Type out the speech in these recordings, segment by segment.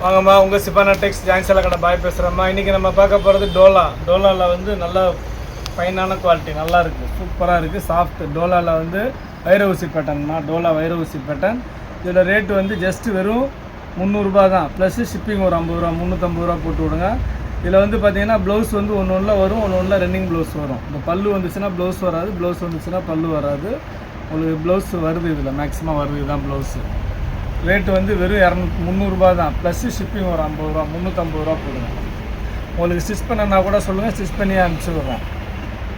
வாங்கம்மா உங்கள் சிப்பானா டெக்ஸ் ஜாயின்ஸில் கடை பாய் பேசுகிறோம்மா. இன்றைக்கி நம்ம பார்க்க போகிறது டோலாவில் வந்து நல்ல ஃபைனான குவாலிட்டி நல்லா இருக்குது, சூப்பராக இருக்குது, சாஃப்ட். டோலாவில் வந்து வைர ஊசி பேட்டர்ன்மா, டோலா வைர ஊசி பேட்டர்ன். இதோட ரேட்டு வந்து ஜஸ்ட்டு வெறும் 300 தான், ப்ளஸ் ஷிப்பிங் ஒரு 50 ரூபா 350 ரூபா போட்டு விடுங்க. இதில் வந்து பார்த்தீங்கன்னா ப்ளவுஸ் வந்து ஒன்று வரும், ஒன்று ரன்னிங் ப்ளவுஸ் வரும். இந்த பல்லு வந்துச்சுன்னா ப்ளவுஸ் வராது, ப்ளவுஸ் வந்துச்சுன்னா பல்லு வராது. உங்களுக்கு ப்ளவுஸ் வருது, இதில் மேக்ஸிமம் வருது, இதுதான் ப்ளவுஸு. ரேட்டு வந்து வெறும் 300 தான், ப்ளஸ்ஸு ஷிப்பிங் ஒரு 50 ரூபா 350 ரூபா போடுங்க. உங்களுக்கு ஸ்டிச் பண்ணனா கூட சொல்லுங்கள், ஸ்டிச் பண்ணி அனுப்பிச்சி விட்றேன்.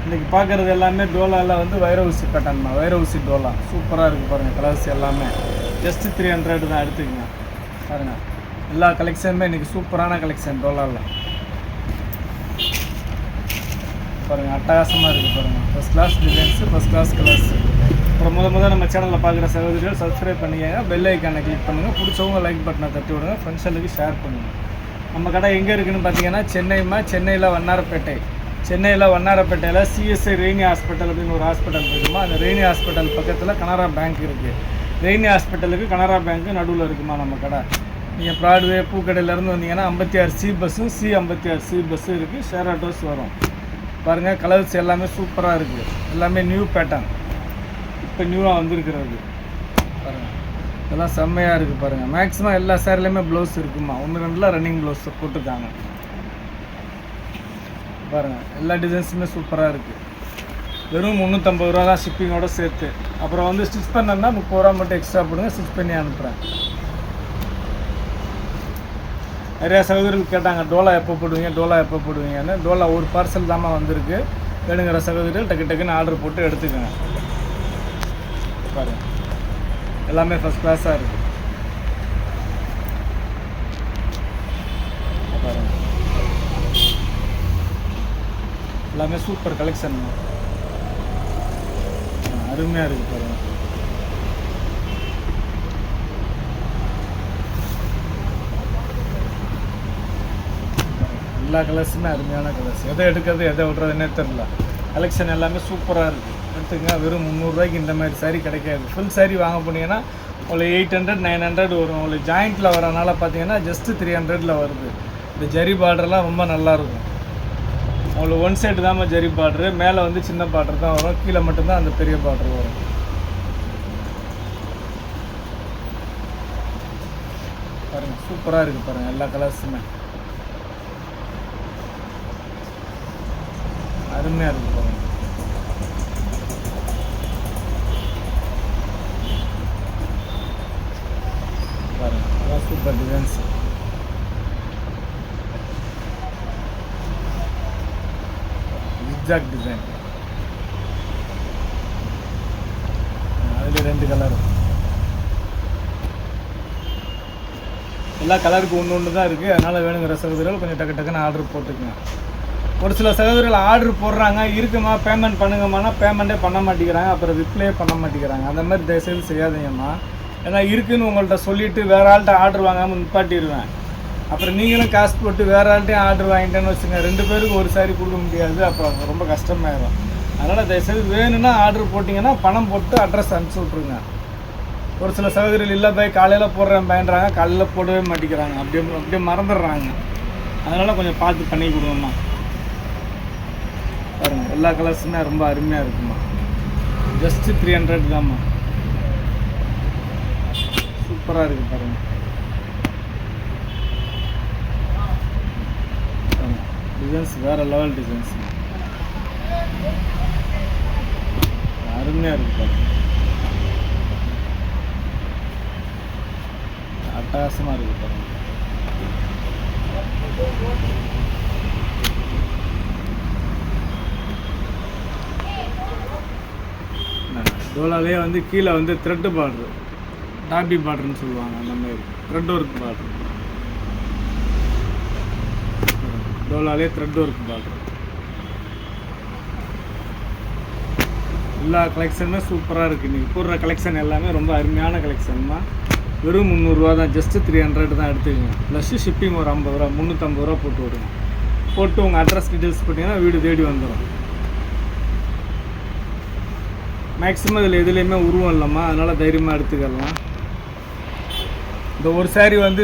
இன்றைக்கி பார்க்குறது எல்லாமே டோலாவில் வந்து வைர ஊசி பேட்டர்ன், வைர ஊசி டோலா சூப்பராக இருக்குது பாருங்கள். கலர்ஸ் எல்லாமே ஜஸ்ட்டு 300 தான், எடுத்துக்கங்க பாருங்கள். எல்லா கலெக்ஷனுமே இன்றைக்கி சூப்பரான கலெக்ஷன் டோலாவில் பாருங்கள், அட்டகாசமாக இருக்குது பாருங்கள். First class designs, first class colours. அப்புறம் முதல் நம்ம சேனலில் பார்க்குற சகோதரிகள் சப்ஸ்கிரைப் பண்ணிக்கங்க, பெல் ஐக்கானை கிளிக் பண்ணுங்கள், பிடிச்சவங்க லைக் பட்டனை தட்டி விடுங்க, ஃப்ரெண்ட்ஸுக்கு ஷேர் பண்ணுங்கள். நம்ம கடை எங்கே இருக்குதுன்னு பார்த்தீங்கன்னா சென்னையில் வண்ணாரப்பேட்டையில் சிஎஸ்ஐ ரெய்னி ஹாஸ்பிட்டல் அப்படின்னு ஒரு ஹாஸ்பிட்டல் இருக்குமா. அந்த ரெய்னி ஹாஸ்பிட்டல் பக்கத்தில் கனரா பேங்க் இருக்குது. ரெய்னி ஹாஸ்பிட்டலுக்கு கனரா பேங்க்கு நடுவில் இருக்குமா நம்ம கடை. நீங்கள் ப்ராட்வே பூக்கடையிலேருந்து வந்தீங்கன்னா 56C பஸ்ஸும் C56C பஸ்ஸும் இருக்குது, ஷேர் ஆட்டோஸ் வரும். பாருங்கள், கலர்ஸ் எல்லாமே சூப்பராக இருக்குது, எல்லாமே நியூ பேட்டர்ன், இப்போ நியூவாக வந்துருக்கிறது பாருங்கள். இதெல்லாம் செம்மையாக இருக்குது பாருங்கள். மேக்ஸிமம் எல்லா சேரீலையுமே ப்ளவுஸ் இருக்குமா, 1-2 ரன்னிங் ப்ளவுஸ் போட்டுருக்காங்க பாருங்கள். எல்லா டிசைன்ஸுமே சூப்பராக இருக்குது. வெறும் 350 ரூபா தான் ஷிப்பிங்கோடு சேர்த்து. அப்புறம் வந்து ஸ்டிச் பண்ணணுன்னா 30 ரூபா மட்டும் எக்ஸ்ட்ரா போடுங்க, ஸ்டிச் பண்ணி அனுப்புகிறேன். நிறையா சகோதரிகள் கேட்டாங்க டோலா எப்போ போடுவீங்கன்னு. டோலா ஒரு பார்சல் தாம்மா வந்திருக்கு. வேணுங்கிற சகோதரிகள் டக்குன்னு ஆர்டர் போட்டு எடுத்துக்கோங்க பாருங்கள். எல்லாமே ஃபஸ்ட் கிளாஸாக இருக்குது பாருங்கள். எல்லாமே சூப்பர் கலெக்ஷன், அருமையாக இருக்குது பாருங்கள். எல்லா கலர்ஸுமே அருமையான கலர்ஸ். எதை எடுக்கிறது எதை விட்றதுன்னே தெரில. கலெக்ஷன் எல்லாமே சூப்பராக இருக்குது, எடுத்துங்க. வெறும் 300 ரூபாய்க்கு இந்த மாதிரி சாரீ கிடைக்காது. ஃபுல் சாரீ வாங்க போனீங்கன்னா உங்களுக்கு 800-900 வரும். உங்களுக்கு ஜாயிண்ட்டில் வரனால பார்த்தீங்கன்னா ஜஸ்ட்டு 300 வருது. இந்த ஜரி பார்டர்லாம் ரொம்ப நல்லாயிருக்கும். உங்களுக்கு ஒன் சைடு தான் ஜரி பார்டரு, மேலே வந்து சின்ன பார்டர் தான் வரும், கீழே மட்டும்தான் அந்த பெரிய பார்டர் வரும். பாருங்கள், சூப்பராக இருக்குது பாருங்கள். எல்லா கலர்ஸுமே அருமையாக இருக்குது பாருங்கள். பாருங்கள், சூப்பர் டிசைன்ஸ். ஜிக்ஜாக் டிசைன், அதில் 2 கலர். எல்லா கலருக்கு ஒன்று தான் இருக்குது. அதனால் வேணுங்கிற சகோதரர்கள் கொஞ்சம் டக்குன்னு ஆர்டர் போட்டுக்குங்க. ஒரு சில சகோதரர்கள் ஆர்டர் போடுறாங்க, இருக்குமா பேமெண்ட் பண்ணுங்கம்மானா பேமெண்ட்டே பண்ண மாட்டேங்கிறாங்க, அப்புறம் ரிப்ளே பண்ண மாட்டேங்கிறாங்க. அந்த மாதிரி தயவுசெய்து செய்யாதீங்கம்மா. ஏன்னா இருக்குதுன்னு உங்கள்கிட்ட சொல்லிவிட்டு வேறு ஆள்கிட்ட ஆர்டர் வாங்காமல் நிப்பாட்டிடுவேன். அப்புறம் நீங்களும் காசு போட்டு வேறு ஆள்கிட்டையும் ஆர்டர் வாங்கிட்டேன்னு வச்சுங்க, 2 பேருக்கு ஒரு சாரி கொடுக்க முடியாது, அப்புறம் ரொம்ப கஷ்டமாயிடும். அதனால் தயவுசெய்து வேணும்னா ஆர்டர் போட்டிங்கன்னா பணம் போட்டு அட்ரஸ் அனுப்பிச்சி விட்ருங்க. ஒரு சில சகோதரிகள் இல்லை பாய் காலையில் போடுறேன் பயன்றாங்க, காலையில் போடவே மாட்டேங்கிறாங்க, அப்படியே மறந்துடுறாங்க. அதனால் கொஞ்சம் பார்த்து பண்ணி கொடுங்கம்மா. பாருங்கள், எல்லா கலர்ஸுமே ரொம்ப அருமையாக இருக்குமா. ஜஸ்ட்டு 300 தான்மா, சூப்பராக இருக்குது பாருங்கள். டிசைன்ஸ் வேறு லெவல் டிசைன்ஸ், அருமையாக இருக்குது பாருங்கள். அட்டகாசமாக இருக்குது பாருங்கள். டோலாலே வந்து கீழே வந்து த்ரெட்டு பார்ட்ரு, டாபி பார்டர்னு சொல்லுவாங்க, அந்த மாதிரி த்ரெட் ஒர்க் பார்டர். டோலாலே த்ரெட் ஒர்க் பார்டர். எல்லா கலெக்ஷனுமே சூப்பராக இருக்குது. இன்றைக்கி போடுற கலெக்ஷன் எல்லாமே ரொம்ப அருமையான கலெக்ஷன் தான். வெறும் 300 ரூபா தான், ஜஸ்ட்டு 300 தான், எடுத்துக்கோங்க. ப்ளஸ்ஸு ஷிப்பிங் ஒரு 50 ரூபா 350 ரூபா போட்டு விடுங்க. போட்டு உங்கள் அட்ரஸ் டீட்டெயில்ஸ் போட்டிங்கன்னா வீடு தேடி வந்துடும். மேக்ஸிமம் இதில் எதுலேயுமே உருவம் இல்லைம்மா, அதனால் தைரியமாக எடுத்துக்கலாம். இந்த ஒரு saree வந்து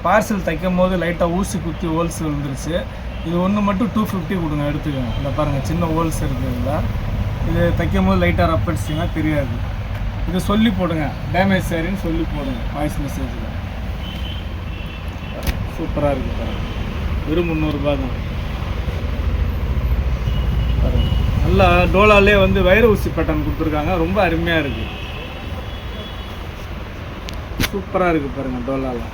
பார்சல் தைக்கும் போது லைட்டாக ஊசி குத்தி ஹோல்ஸ் விழுந்துருச்சு. இது ஒன்று மட்டும் 250 கொடுங்க, எடுத்துக்கோங்க. இந்த பாருங்கள் சின்ன ஹோல்ஸ் இருக்குதுங்களா, இது தைக்கும் போது லைட்டாக ரப் அடிச்சிங்கன்னா தெரியாது. இது சொல்லி போடுங்க, டேமேஜ் சாரின்னு சொல்லி போடுங்க வாய்ஸ் மெசேஜில். சூப்பராக இருக்குது பாருங்கள், வெறும் 300 ரூபா தான். பாருங்கள் நல்லா டோலாலே வந்து வைர ஊசி பேட்டர்ன் கொடுத்துருக்காங்க, ரொம்ப அருமையாக இருக்குது. சூப்பராக இருக்குது பாருங்கள் டோலாவில்.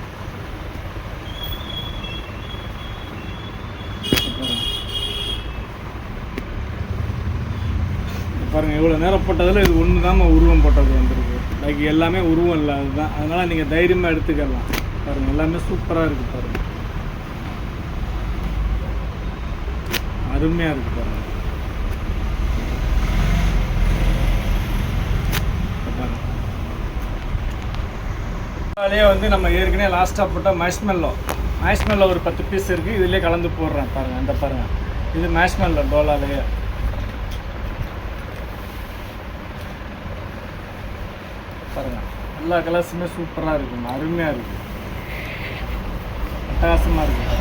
பாருங்கள் எவ்வளோ நேரம் போட்டதில் இது ஒன்று தான் உருவம் போட்டது வந்துருக்கு. லைக் எல்லாமே உருவம் இல்லை, அதுதான். அதனால் நீங்கள் தைரியமாக எடுத்துக்கலாம். பாருங்கள் எல்லாமே சூப்பராக இருக்குது பாருங்கள், அருமையாக இருக்குது பாருங்கள். அதே வந்து நம்ம ஏற்கனவே லாஸ்ட்டாக போட்ட மேஷ்மெல்லோ ஒரு 10 பீஸ் இருக்குது, இதிலே கலந்து போடுறேன் பாருங்கள். அந்த பாருங்கள் இது மேஷ்மெல்லோ டோலாலேயே. பாருங்கள் எல்லா கலர்ஸுமே சூப்பராக இருக்குங்க, அருமையாக இருக்குது, அட்டகாசமாக இருக்குது.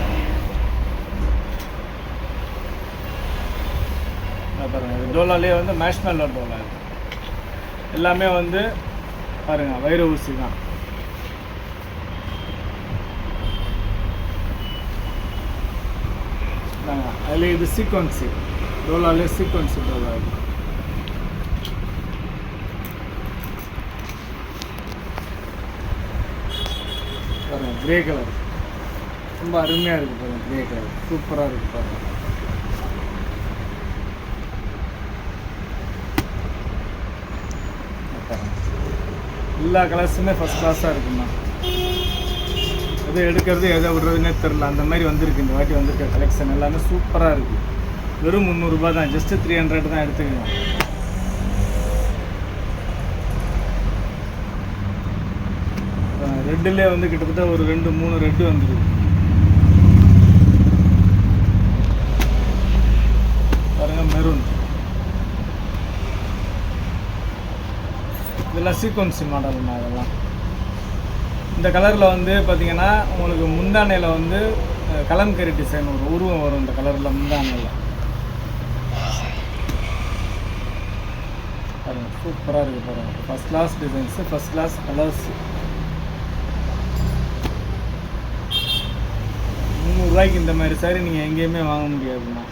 பாருங்கள் இது டோலாலே வந்து மேஷ்மெல்லோ டோலா. எல்லாமே வந்து பாருங்கள் வைர ஊசி தான். அதில் இது சீக்வன்ஸு டோலாலே சீக்வன்ஸு டோலா. இது பாருங்கள் கிரே கலர் ரொம்ப அருமையாக இருக்குது பாருங்கள், கிரே கலர் சூப்பராக இருக்குது பாருங்கள். எல்லா கலர்ஸுமே ஃபஸ்ட் கிளாஸாக இருக்குமா. எதை எடுக்கிறது எதை விடுறதுன்னே தெரில, அந்த மாதிரி வந்திருக்கு இந்த வாட்டி வந்திருக்க கலெக்ஷன். எல்லாமே சூப்பராக இருக்குது, வெறும் 300 ரூபா தான், ஜஸ்ட்டு 300 தான் எடுத்துக்கலாம். ரெட்டிலே வந்து கிட்டத்தட்ட ஒரு 2-3 ரெட்டு வந்துருக்கு. பாருங்கள் மெரூன், இதெல்லாம் சீக்வன்சி மாடல்மா. அதெல்லாம் இந்த கலரில் வந்து பார்த்திங்கன்னா உங்களுக்கு முந்தானையில் வந்து கலம்கரி டிசைன் ஒரு உருவம் வரும் இந்த கலரில் முந்தானையில். பாருங்கள் சூப்பராக இருக்குது பாருங்கள், first class designs, first class colours. 300 ரூபாய்க்கு இந்த மாதிரி சாரி நீங்கள் எங்கேயுமே வாங்க முடியாதுண்ணா.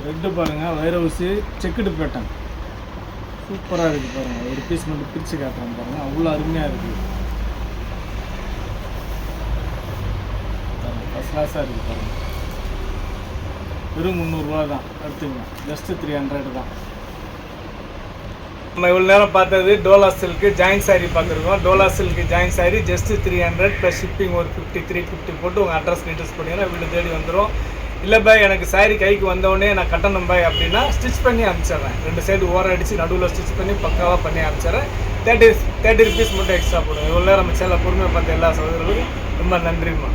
ரெட்டு பாருங்கள் வைர ஊசி செக்குடு பேட்டன் சூப்பராக இருக்குது பாருங்கள். ஒரு பீஸ் மட்டும் பிரித்து காட்டுறேன் பாருங்கள், அவ்வளோ அருமையாக இருக்குது. ஃபஸ்ட் கிளாஸாக இருக்குது பாருங்கள், வெறும் 300 ரூபா தான், எடுத்துக்கலாம். ஜஸ்ட்டு 300 தான். நம்ம இவ்வளோ நேரம் பார்த்தது டோலா சில்க்கு ஜாயின் சாரீ பார்த்துருக்கோம். Dola silk join sari just 300 plus shipping ஒரு 350 போட்டு உங்கள் அட்ரஸ் டீட்டெயில்ஸ் பண்ணிங்கன்னா வீடு தேடி வந்துடும். இல்லை பாய் எனக்கு சாரீ கைக்கு வந்தோடனே நான் கட்டணும் பாய் அப்படின்னா ஸ்டிச் பண்ணி அனுப்பிச்சிட்றேன். 2 சைடு ஓரம் அடித்து நடுவில் ஸ்டிச் பண்ணி பக்காவாக பண்ணி அனுப்பிச்சிட்றேன். 30 rupees மட்டும் எக்ஸ்ட்ரா போடுவேன். இவ்வளோ நேரம் நம்ம சேனலை பொறுமையாக பார்த்த எல்லா சகோதரர்களுக்கும் ரொம்ப நன்றிம்மா.